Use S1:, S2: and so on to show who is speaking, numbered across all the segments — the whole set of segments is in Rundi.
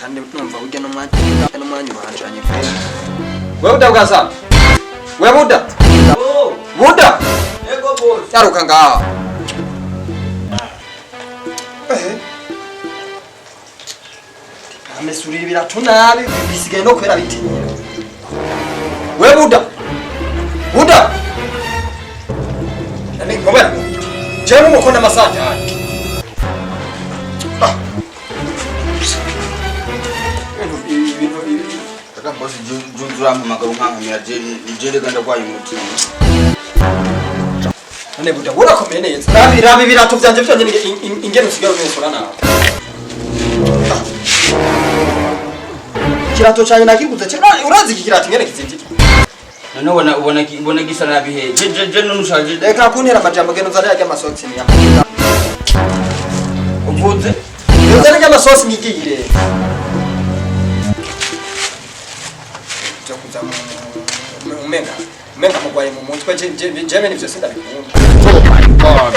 S1: kandi numva ujya no mwanya uranjanye pe wewe udabwaza wewe buda buda yego boss yaruka ngaha amesuri biratunabi bisigaye no kwera bitinyira wewe buda buda nani ngobera jewe mukona masaje
S2: bosi junjura mu magabo nkankamira je ganda kwa yimuti
S1: none buda urakomeye neza rabi birato byanje byonyine ingero sigaro nesora nawe kirato cyane nakiguze cyane urazi iki kirato ngene kizimvye
S2: none ubona gisa nabi he je nushaje
S1: reka kuntera amajambo geno zari yajya amasotsi ni
S2: uvuze
S1: yozana yajya amasotsi ngigire umenga mugwaye mu mutwe jeme nivyo sindabikunda.
S2: Oh my god.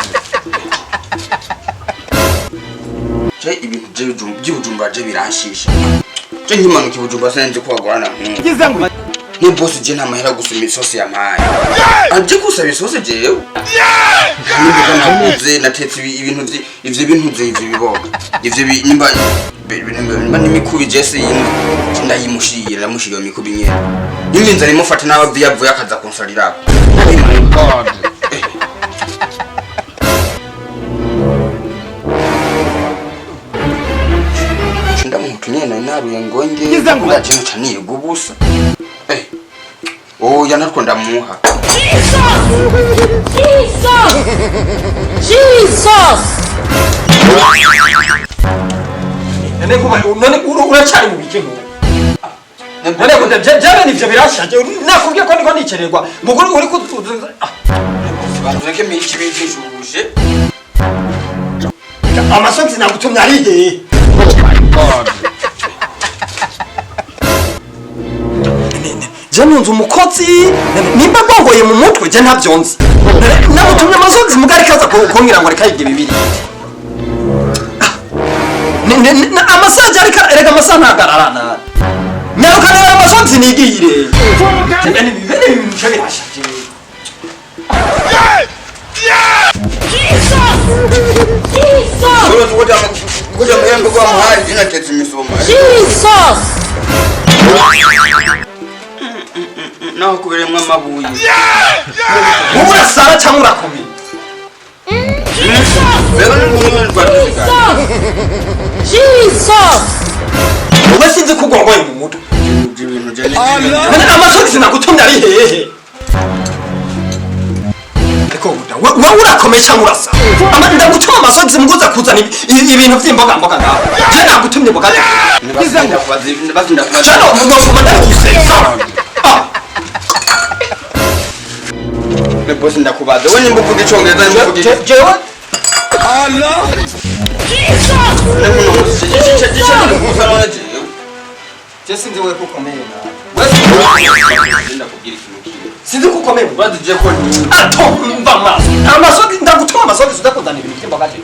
S2: Je ibintu by'ubujumba je biranshisha. Je nkimanuka ibujumba senze kwagwana nk'ubu. Ni boss je ntamahera gusuma isosi ya mayi. Anje kusaba isosi jewe. Nibuka namuze natetse ibintu ivyo bintu biboga. Ivyo nimba nimikubi Jesse yindi ndayimushira namushira mikubi nyene. Niminza rimufata n'abavyi yavuye akaza konsalira. Oh my god. Ndamuntu nyene naruye ngonge. Ngacyo cyaniye gubusa. Oh yanariko ndamuha.
S3: Jesus!
S1: None uracari mu bikingo. None ko jana nivyo birashaje nakubwiye ko niko nicererwa muguru uri kutuza
S2: banzeke michi bijishuje.
S1: Amasonzi nagutumya arihe.
S2: Oh my god.
S1: Nunzu umukozi nimba gongoye mu mutwe je ntavyonzi nagutumye amasonzi mugari kaza kongira ngo reka yige bibiri amasaje areka amasaha ntagararana nyarukanira amasonzi nigire ni bibene ibintu cyabirashaje
S2: Kuja mwengo kwa mahali inatetse misoma.
S3: Jesus!
S2: Naho kuberemwa mabuye.
S1: Ubura sara cyangwa urakomeye.
S3: Jesus!
S1: Uba sinzi kugorwaye mu mutwe. Amasogisi nagutumye ari hehe. Ariko buda urakomeye cyangwa urasa. Ndagutuma amasogisi muguza kuzana ibintu by'imboga ngaho. Je nagutumye boga.
S2: Bizanga bazinda kubaza.
S1: Cyano mugomba ndagusesa.
S2: Bosi ndakubaza we nimba uvuga icyongereza nimba uvuga
S1: jewe
S3: Allah
S1: sinzi we kukomeye
S2: sinzi kukomeye baduje ko ni
S1: atomba maso amasogi ndagutuma amasogi udakundana ibintu by'imboga je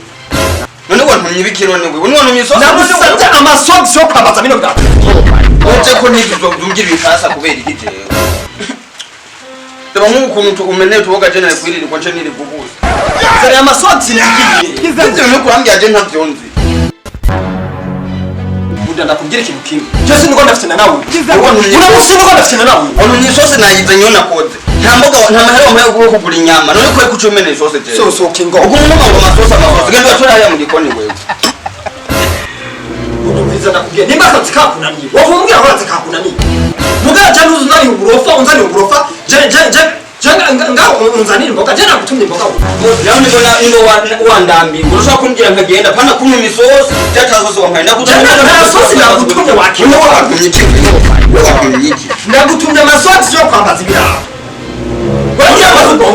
S2: none wantumye ibikiro ni we none misozi
S1: nabusabye amasogi so kwabaza bino bwa
S2: uje ko ntizo zumgira ibikasa kubera igije Teba nk'ukuntu umeneye tuboga je nawe kwirira ko nce niri gubuza.
S1: Zari amaswatsi ngiye.
S2: Nze no kurambya je ntavyonzi.
S1: Buda ndakubwira ikintu kimwe. Cyose niko ndafite nawe.
S2: Uramusi
S1: niko ndafite nawe.
S2: Ono ni sose nayize nyona koze. Nta mboga nta mahera mu yo kugura inyama. None ko kucumene sose je.
S1: So kingo.
S2: Ugu mu ngo masosa amasosa. Genda tora haya mu gikoni wewe.
S1: Udubiza ndakubwira nimba kazi kakunaniye. Wavumbwira ko kazi kakunaniye. Muga cyane uzunani uburofa unzani uburofa. Ngaho unzanira imboga je nagutumye imboga wo.
S2: Yawe ndo wandambi. Urashaka kumbwira nkagenda pana kumwe misosi. Cyatazozo wampaye nagutumye.
S1: Sosi nagutumye wakino
S2: wakumye iki. Wakumye iki.
S1: Nagutumye amasosi yo kwambaza ibiraha.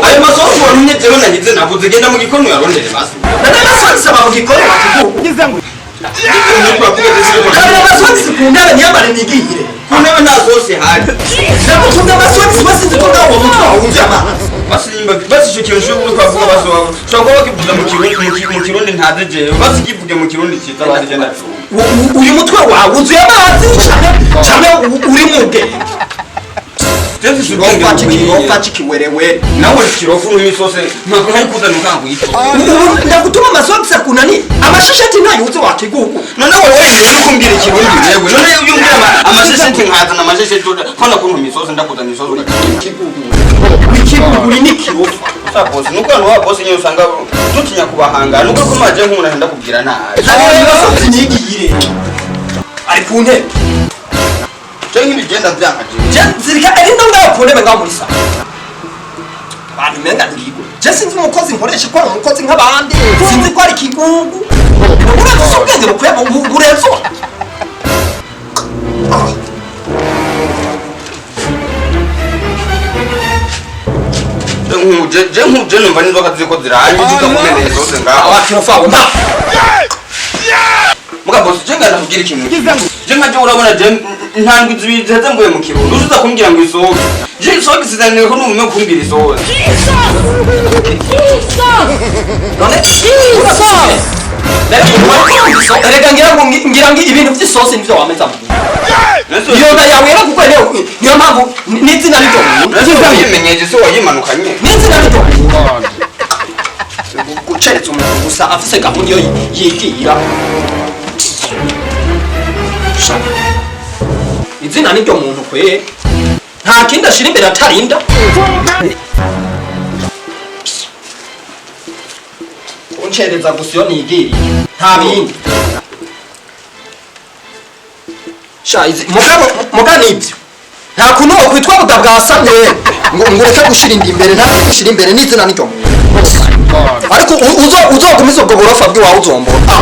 S2: Ayo masosi warumye jero nagize navuze genda mu gikoni yarondere maso.
S1: Nana masosi aba mu gikoni wakivuga. Ngizangu. Nana masosi kundaba nyamara nigihire.
S2: Kunewe nta sosi hari.
S1: Nagutumye amasosi basi ndikoga wo mutwa unje amana.
S2: basi icyo kintu ushobora kuvuga basobanura ushobora kuba bakivuga mu kirundi ntazi jewe basi kivuge mu kirundi cyiza basi jye nacu
S1: uyu mutwe wawe uzuye amazi cyane uri mu bwenge kirofa kikiwerewere
S2: nawe kirofu n'imisosi nkayikuzana ukangwita
S1: ndagutuma amasogisi akunani amashesheti ntayuze wakigugu
S2: none wowe kumbwira ikirundi wewe none iyo umbwira amashesheti nkazana amashesheti kona kuntu imisosi ndakuzana imisosi
S1: ikigugu ni kirofa
S2: sa boss nuko no boss nyo usanga tutinya kubahanga nuko ko maje nk'umuntu ahenda kubwira nabi
S1: ibibazo nyigire ari ku ntebe
S2: cyangwa ibigenda byakaje
S1: zirika ari ndo ngaho ku ntebe ngaho muri sa abantu menga ngigo je sinzi umukozi nkoresha ko umukozi nk'abandi sinzi ko ari kigugu urazi ubwenge bukwiye burezo
S2: je numva n'inzoka ziko ziranye zikakumeneye zose ngaho
S1: abakirofa wumva
S2: muga boss je ngana kugira ikintu je nkaje urabona je ntandwi zibiri ziheze mvuye mu kirundo uzuza kumbwira ngo isohoke je isohoke sizaniye ko n'umume kumbwira isohoke
S1: erega ngira ngo ibintu by'isosi nivyo wameza mu yoga yawe yarakukwelewe niyo mpamvu n'izina rito
S2: yimenyeje se wayimanukanye
S1: n'izina rito guceretse umuntu gusa afise gahunda iyo yigira izina niryo muntu kwe nta kindi ashira imbere atarinda uncereza gusa iyo nigiriye nta bindi muga nibyo nta kuntu wokwitwa buda bwasamye ngo ureke gushira indi imbere nta gushira imbere n'izina niryo muntu ariko uzogumiza ubwo burofa bw'iwawe uzombona